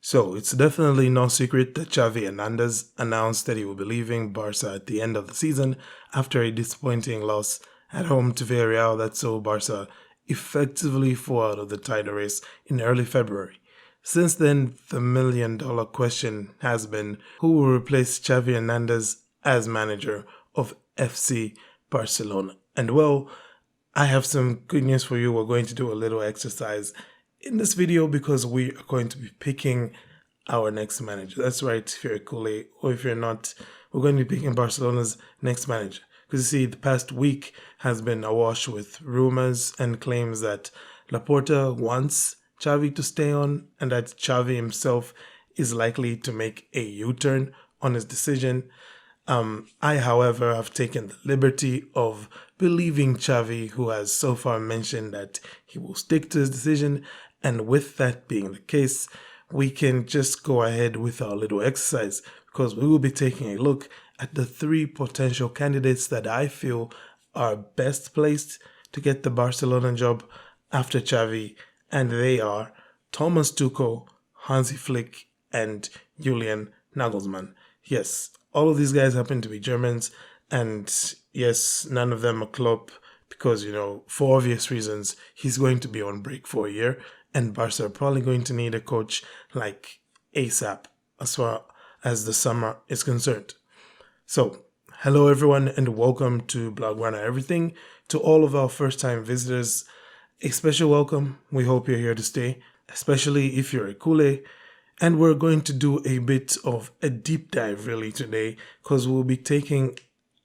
So it's definitely no secret that Xavi Hernandez announced that he will be leaving Barca at the end of the season after a disappointing loss at home to Villarreal that saw Barca effectively fall out of the title race in early February. Since then, the million-dollar question has been who will replace Xavi Hernandez as manager of FC Barcelona. And well, I have some good news for you. We're going to do a little exercise in this video because we are going to be picking our next manager. That's right, if you're a Kool-Aid or if you're not, we're going to be picking Barcelona's next manager. Because you see, the past week has been awash with rumors and claims that Laporta wants Xavi to stay on and that Xavi himself is likely to make a U-turn on his decision. I, however, have taken the liberty of believing Xavi, who has so far mentioned that he will stick to his decision. And with that being the case, we can just go ahead with our little exercise because we will be taking a look at the three potential candidates that I feel are best placed to get the Barcelona job after Xavi, and they are Thomas Tuchel, Hansi Flick, and Julian Nagelsmann. Yes, all of these guys happen to be Germans, and yes, none of them are Klopp because, for obvious reasons, he's going to be on break for a year, and Barca are probably going to need a coach like ASAP as far as the summer is concerned. So, hello everyone and welcome to Blog Runner Everything. To all of our first-time visitors, a special welcome. We hope you're here to stay, especially if you're a Kool-Aid. And we're going to do a bit of a deep dive really today because we'll be taking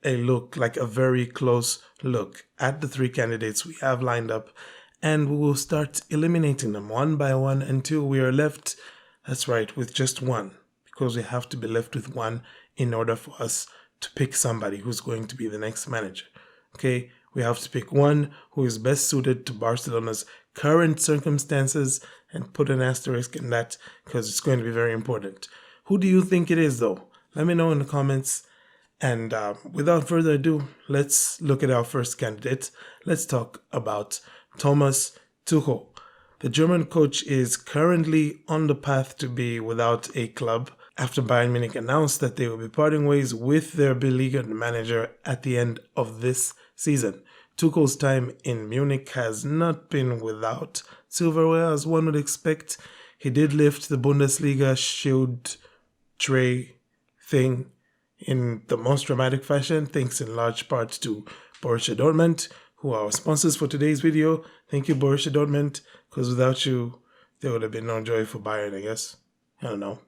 a look, like a very close look at the three candidates we have lined up, and we will start eliminating them one by one until we are left, that's right, with just one, because we have to be left with one in order for us to pick somebody who's going to be the next manager. Okay, we have to pick one who is best suited to Barcelona's current circumstances and put an asterisk in that because it's going to be very important. Who do you think it is though? Let me know in the comments. And without further ado, let's look at our first candidate. Let's talk about Thomas Tuchel. The German coach is currently on the path to be without a club after Bayern Munich announced that they will be parting ways with their beleaguered manager at the end of this season. Tuchel's time in Munich has not been without silverware, as one would expect. He did lift the Bundesliga shield tray thing in the most dramatic fashion, thanks in large part to Borussia Dortmund, who are our sponsors for today's video. Thank you, Borussia Dortmund, because without you, there would have been no joy for Bayern, I guess. I don't know.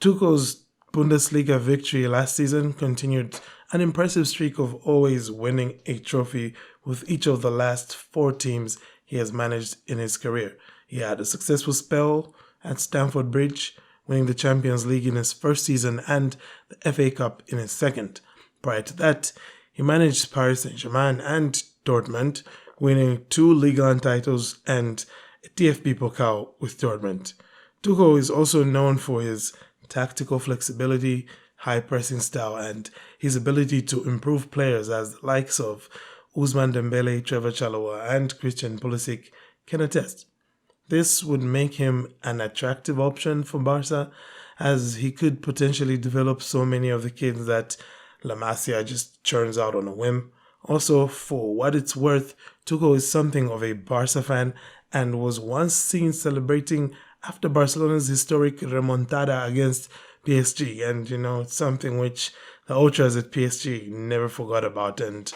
Tuchel's Bundesliga victory last season continued an impressive streak of always winning a trophy with each of the last 4 teams he has managed in his career. He had a successful spell at Stamford Bridge, winning the Champions League in his first season and the FA Cup in his second. Prior to that, he managed Paris Saint-Germain and Dortmund, winning 2 Ligue 1 titles and a DFB Pokal with Dortmund. Tuchel is also known for his tactical flexibility, high pressing style, and his ability to improve players as the likes of Ousmane Dembele, Trevor Chalobah, and Christian Pulisic can attest. This would make him an attractive option for Barca, as he could potentially develop so many of the kids that La Masia just churns out on a whim. Also, for what it's worth, Tuchel is something of a Barca fan and was once seen celebrating after Barcelona's historic remontada against PSG, and it's something which the ultras at PSG never forgot about and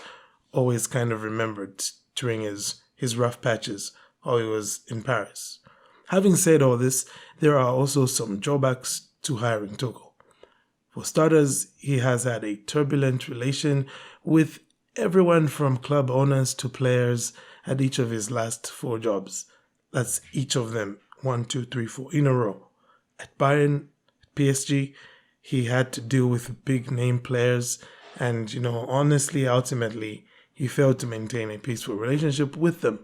always kind of remembered during his rough patches while he was in Paris. Having said all this, there are also some drawbacks to hiring Tuchel. For starters, he has had a turbulent relation with everyone from club owners to players at each of his last 4 jobs. That's each of them, 1, 2, 3, 4 in a row. At Bayern, PSG, he had to deal with big name players, and honestly, ultimately, he failed to maintain a peaceful relationship with them.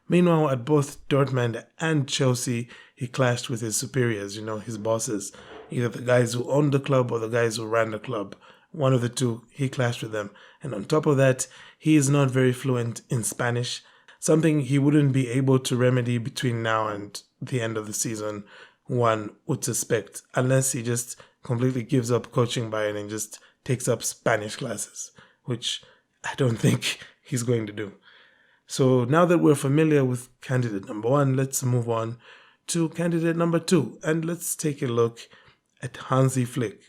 Meanwhile, at both Dortmund and Chelsea, he clashed with his superiors, his bosses, either the guys who owned the club or the guys who ran the club. One of the two, he clashed with them. And on top of that, he is not very fluent in Spanish, something he wouldn't be able to remedy between now and the end of the season one would suspect, unless he just completely gives up coaching Bayern and just takes up Spanish classes, which I don't think he's going to do. So now that we're familiar with candidate number 1, let's move on to candidate number 2, and let's take a look at Hansi Flick.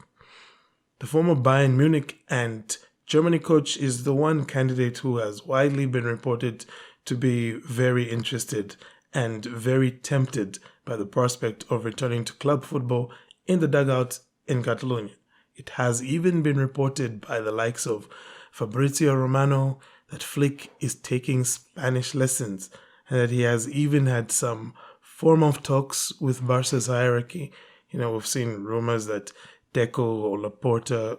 The former Bayern Munich and Germany coach is the one candidate who has widely been reported to be very interested and very tempted by the prospect of returning to club football in the dugout in Catalonia. It has even been reported by the likes of Fabrizio Romano that Flick is taking Spanish lessons and that he has even had some form of talks with Barca's hierarchy. We've seen rumors that Deco or Laporta,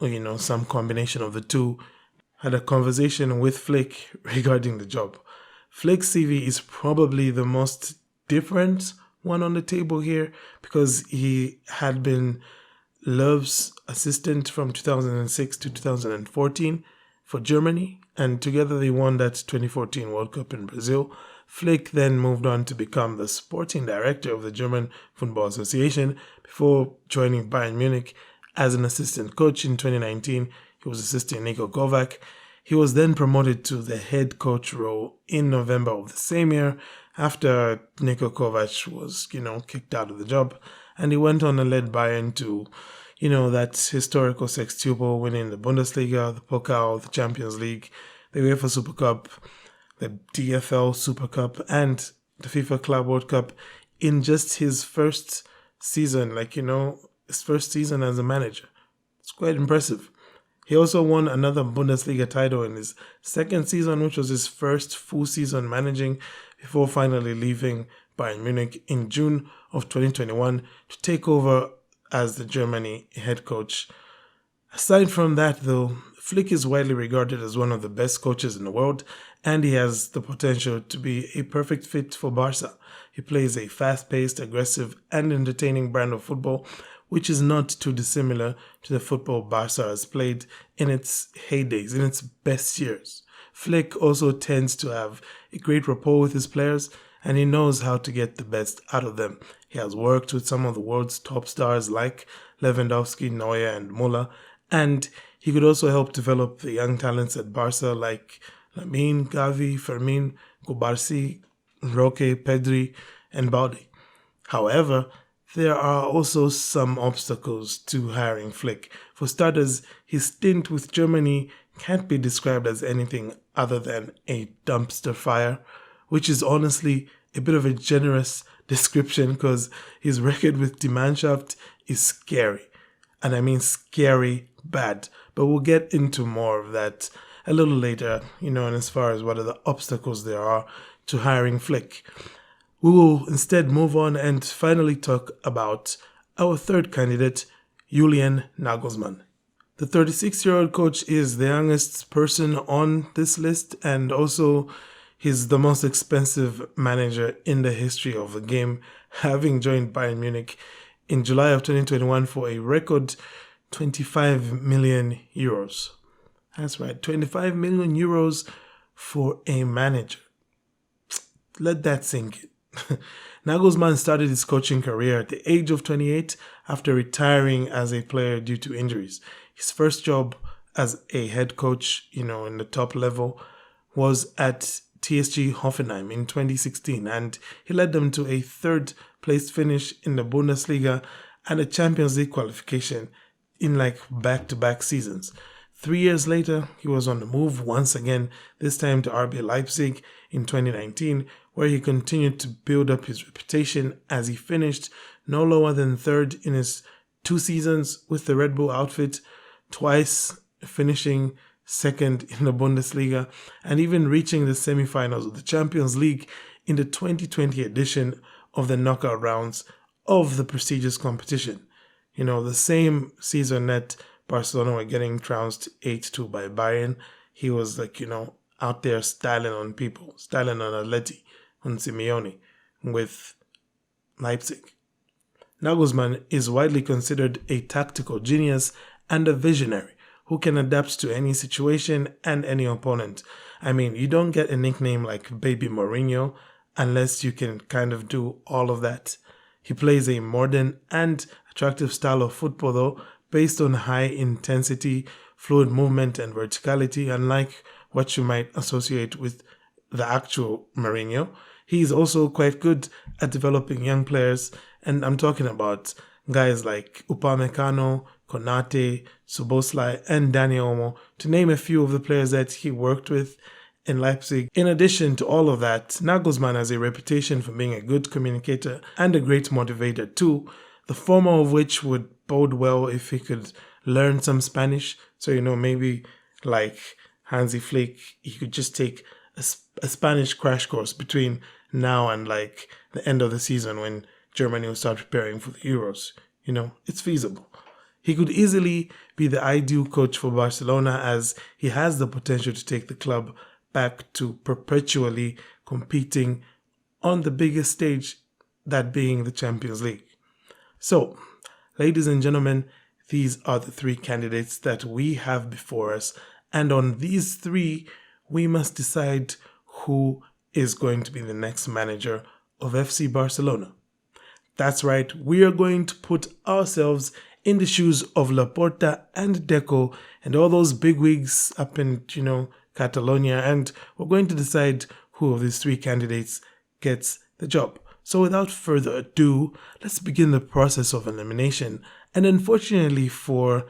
or, some combination of the two, had a conversation with Flick regarding the job. Flick's CV is probably the most different one on the table here because he had been Löw's assistant from 2006 to 2014 for Germany, and together they won that 2014 World Cup in Brazil. Flick then moved on to become the sporting director of the German Football Association before joining Bayern Munich as an assistant coach in 2019. He was assisting Niko Kovac. He was then promoted to the head coach role in November of the same year after Niko Kovac was, kicked out of the job. And he went on and led Bayern to, that historical sextuple, winning the Bundesliga, the Pokal, the Champions League, the UEFA Super Cup, the DFL Super Cup, and the FIFA Club World Cup in just his first season, his first season as a manager. It's quite impressive. He also won another Bundesliga title in his second season, which was his first full season managing, before finally leaving Bayern Munich in June of 2021 to take over as the Germany head coach. Aside from that, though, Flick is widely regarded as one of the best coaches in the world, and he has the potential to be a perfect fit for Barca. He plays a fast-paced, aggressive, and entertaining brand of football, which is not too dissimilar to the football Barca has played in its heydays, in its best years. Flick also tends to have a great rapport with his players, and he knows how to get the best out of them. He has worked with some of the world's top stars like Lewandowski, Neuer, and Müller, and he could also help develop the young talents at Barca like Lamine, Xavi, Fermin, Cubarsí, Roque, Pedri, and Balde. However, there are also some obstacles to hiring Flick. For starters, his stint with Germany can't be described as anything other than a dumpster fire, which is honestly a bit of a generous description because his record with Die Mannschaft is scary. And I mean scary bad. But we'll get into more of that a little later, and as far as what are the obstacles there are to hiring Flick. We will instead move on and finally talk about our third candidate, Julian Nagelsmann. The 36-year-old coach is the youngest person on this list, and also he's the most expensive manager in the history of the game, having joined Bayern Munich in July of 2021 for a record 25 million euros. That's right, 25 million euros for a manager. Let that sink in. Nagelsmann started his coaching career at the age of 28 after retiring as a player due to injuries. His first job as a head coach, in the top level, was at TSG Hoffenheim in 2016, and he led them to a third-place finish in the Bundesliga and a Champions League qualification in back-to-back seasons. 3 years later, he was on the move once again, this time to RB Leipzig in 2019, where he continued to build up his reputation as he finished no lower than third in his 2 seasons with the Red Bull outfit, twice finishing second in the Bundesliga, and even reaching the semifinals of the Champions League in the 2020 edition of the knockout rounds of the prestigious competition. The same season that Barcelona were getting trounced 8-2 by Bayern, he was out there styling on people, styling on Atleti, on Simeone, with Leipzig. Nagelsmann is widely considered a tactical genius and a visionary who can adapt to any situation and any opponent. I mean, you don't get a nickname like Baby Mourinho unless you can kind of do all of that. He plays a modern and attractive style of football, though, based on high intensity, fluid movement, and verticality, unlike what you might associate with the actual Mourinho. He's also quite good at developing young players, and I'm talking about guys like Upamecano, Konate, Soboslai, and Dani Olmo, to name a few of the players that he worked with in Leipzig. In addition to all of that, Nagelsmann has a reputation for being a good communicator and a great motivator too, the former of which would bode well if he could learn some Spanish. So, maybe like Hansi Flick, he could just take a Spanish crash course between now and like the end of the season when Germany will start preparing for the Euros. It's feasible. He could easily be the ideal coach for Barcelona, as he has the potential to take the club back to perpetually competing on the biggest stage, that being the Champions League. So, ladies and gentlemen, these are the three candidates that we have before us, and on these three, we must decide who is going to be the next manager of FC Barcelona. That's right, we are going to put ourselves in the shoes of Laporta and Deco and all those bigwigs up in, Catalonia, and we're going to decide who of these three candidates gets the job. So without further ado, let's begin the process of elimination. And unfortunately for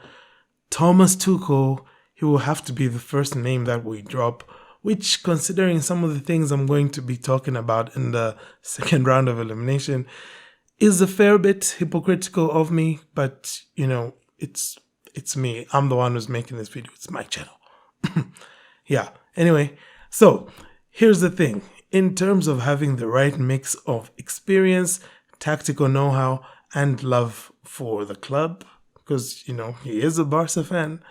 Thomas Tuchel, he will have to be the first name that we drop, which, considering some of the things I'm going to be talking about in the second round of elimination, is a fair bit hypocritical of me, but it's me. I'm the one who's making this video. It's my channel. Yeah. Anyway, so here's the thing. In terms of having the right mix of experience, tactical know-how, and love for the club, because he is a Barca fan,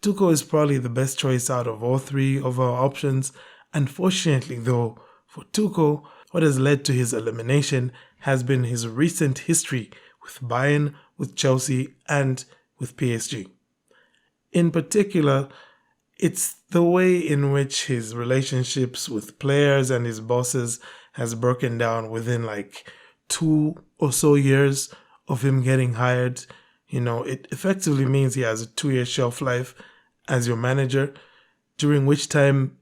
Tuchel is probably the best choice out of all three of our options. Unfortunately, though, for Tuchel, what has led to his elimination has been his recent history with Bayern, with Chelsea, and with PSG. In particular, it's the way in which his relationships with players and his bosses has broken down within like 2 or so years of him getting hired. It effectively means he has a 2-year shelf life as your manager, during which time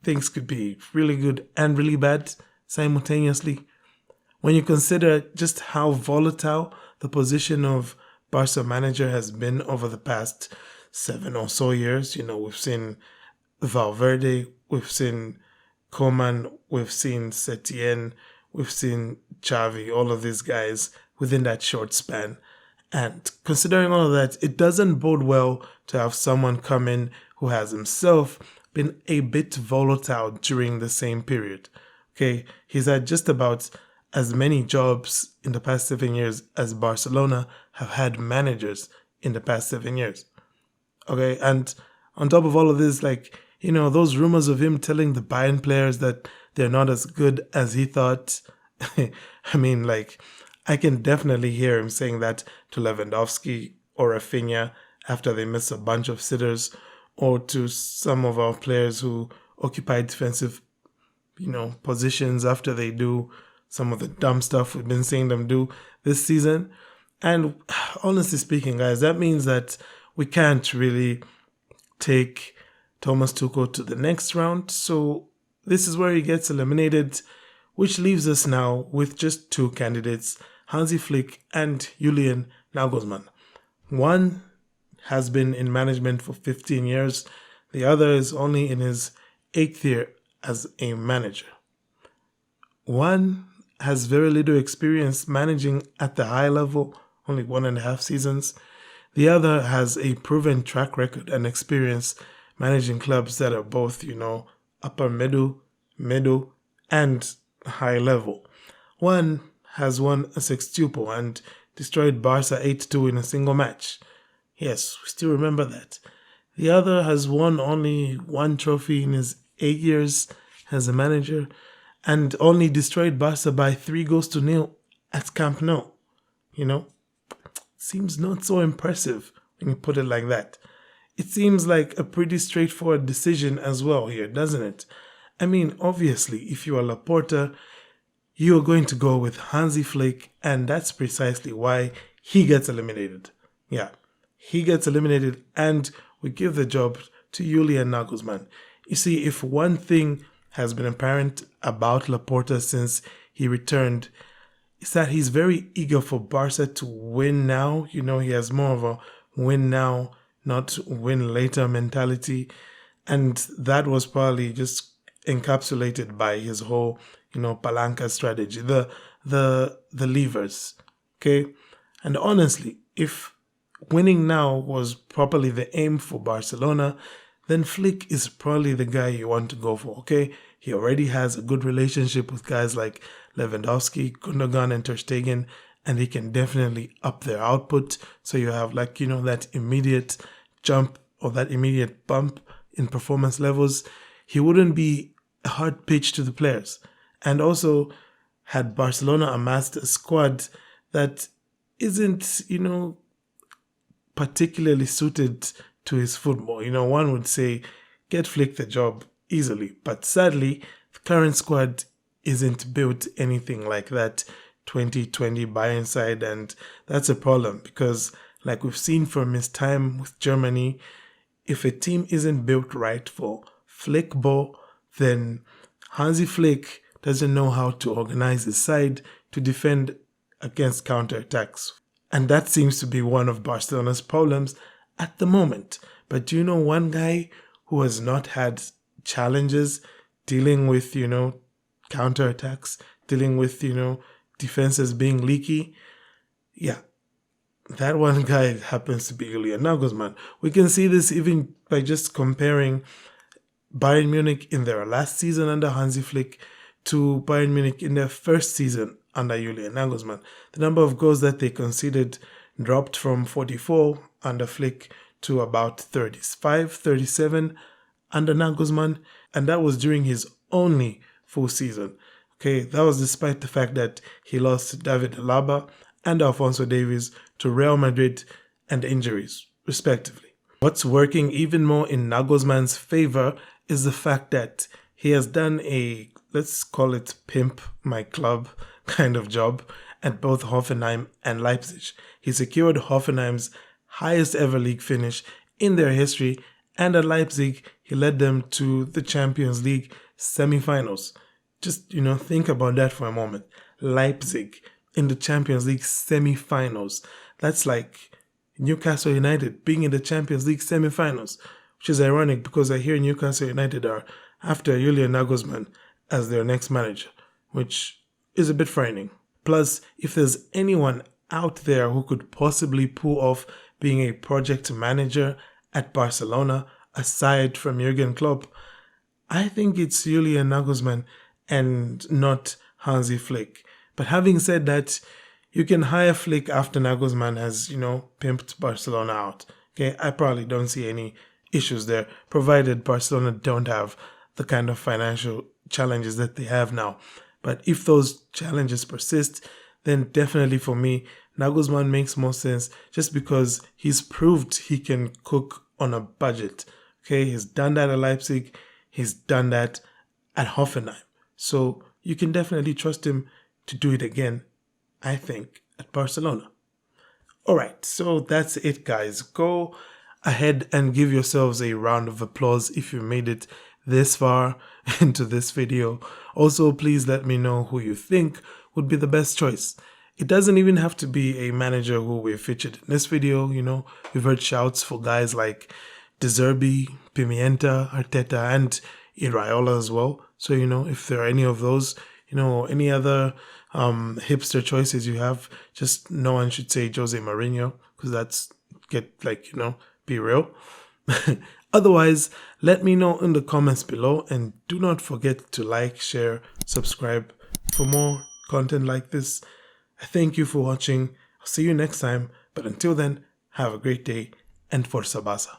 things could be really good and really bad simultaneously. When you consider just how volatile the position of Barca manager has been over the past 7 or so years, we've seen Valverde, we've seen Koeman, we've seen Setien, we've seen Xavi, all of these guys within that short span. And considering all of that, it doesn't bode well to have someone come in who has himself been a bit volatile during the same period. Okay, he's had just about as many jobs in the past 7 years as Barcelona have had managers in the past 7 years. Okay, and on top of all of this, those rumors of him telling the Bayern players that they're not as good as he thought. I can definitely hear him saying that to Lewandowski or Rafinha after they miss a bunch of sitters, or to some of our players who occupy defensive, positions after they do some of the dumb stuff we've been seeing them do this season. And honestly speaking, guys, that means that we can't really take Thomas Tuchel to the next round. So this is where he gets eliminated, which leaves us now with just 2 candidates, Hansi Flick and Julian Nagelsmann. One has been in management for 15 years. The other is only in his 8th year as a manager. One has very little experience managing at the high level, only 1.5 seasons. The other has a proven track record and experience managing clubs that are both, upper middle, and high level. One has won a sextuple and destroyed Barca 8-2 in a single match. Yes, we still remember that. The other has won only 1 trophy in his 8 years as a manager and only destroyed Barca by 3-0 at Camp Nou. Seems not so impressive when you put it like that. It seems like a pretty straightforward decision as well here, doesn't it? Obviously, if you are Laporta, you are going to go with Hansi Flick, and that's precisely why he gets eliminated. Yeah, he gets eliminated, and we give the job to Julian Nagelsmann. You see, if one thing has been apparent about Laporta since he returned, is that he's very eager for Barca to win now. You know, he has more of a win now, not win later mentality. And that was probably just encapsulated by his whole, palanca strategy, the levers. Okay. And honestly, if winning now was properly the aim for Barcelona, then Flick is probably the guy you want to go for, okay? He already has a good relationship with guys like Lewandowski, Gundogan, and Ter Stegen, and he can definitely up their output. So you have that immediate jump or that immediate bump in performance levels. He wouldn't be a hard pitch to the players. And also, had Barcelona amassed a squad that isn't, particularly suited to his football. One would say get Flick the job easily. But sadly, the current squad isn't built anything like that 2020 Bayern side. And that's a problem because, like we've seen from his time with Germany, if a team isn't built right for Flick ball, then Hansi Flick doesn't know how to organize his side to defend against counterattacks. And that seems to be one of Barcelona's problems at the moment. But do you know one guy who has not had challenges dealing with, counterattacks, dealing with, defenses being leaky? Yeah, that one guy happens to be Julian Nagelsmann. We can see this even by just comparing Bayern Munich in their last season under Hansi Flick to Bayern Munich in their first season under Julian Nagelsmann. The number of goals that they conceded dropped from 44 under Flick to about 35, 37 under Nagelsmann, and that was during his only full season. Okay, that was despite the fact that he lost David Alaba and Alphonso Davies to Real Madrid and injuries, respectively. What's working even more in Nagelsmann's favor is the fact that he has done a, let's call it pimp my club kind of job at both Hoffenheim and Leipzig. He secured Hoffenheim's highest ever league finish in their history, and at Leipzig, he led them to the Champions League semi-finals. Just, think about that for a moment. Leipzig in the Champions League semi-finals. That's like Newcastle United being in the Champions League semi-finals, which is ironic because I hear Newcastle United are after Julian Nagelsmann as their next manager, which is a bit frightening. Plus, if there's anyone out there who could possibly pull off being a project manager at Barcelona, aside from Jurgen Klopp, I think it's Julian Nagelsmann and not Hansi Flick. But having said that, you can hire Flick after Nagelsmann has, pimped Barcelona out. Okay, I probably don't see any issues there, provided Barcelona don't have the kind of financial challenges that they have now. But if those challenges persist, then definitely for me, Nagelsmann makes more sense just because he's proved he can cook on a budget. Okay, he's done that at Leipzig, he's done that at Hoffenheim. So you can definitely trust him to do it again, I think, at Barcelona. Alright, so that's it, guys. Go ahead and give yourselves a round of applause if you made it this far into this video. Also, please let me know who you think would be the best choice. It doesn't even have to be a manager who we featured in this video. We've heard shouts for guys like De Zerbi, Pimienta, Arteta, and Iraola as well. So, if there are any of those, any other hipster choices you have, just no one should say Jose Mourinho, because that's be real. Otherwise, let me know in the comments below, and do not forget to like, share, subscribe for more content like this. I thank you for watching. I'll see you next time, but until then, have a great day and Forza Barça.